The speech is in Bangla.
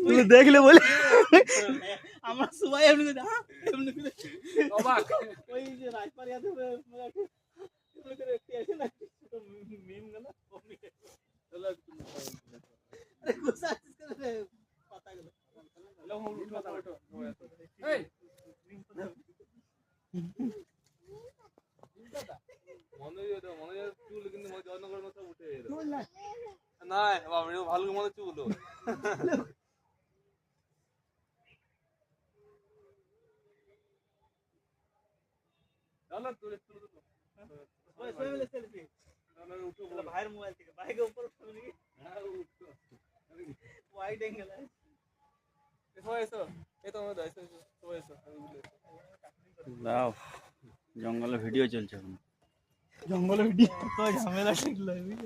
তুই দেখলে বলে আমরা সবাই এমনি করে এমনি করে অবাক ওই যে রাজপাড়িয়াতে এমনি করে একটু আছে না মিম গেল চলো আরে গোসা করে পাতা গেল লো हम उठो এই মনে চুল কিন্তু যত্ন করে মতো উঠে এলো না বাবা ভালো মতো চুল चलो तुले तुले ओए सोए वाले सेल्फी चलो उठो बाहर मोबाइल থেকে बाइक के ऊपर उठो नहीं हां उठो वाइड एंगल है eso ये तो मैं ऐसे तो ऐसे वाओ জঙ্গলে ভিডিও চলছে এখন জঙ্গলে ভিডিও তো ঝামেলা ঠিক লাগে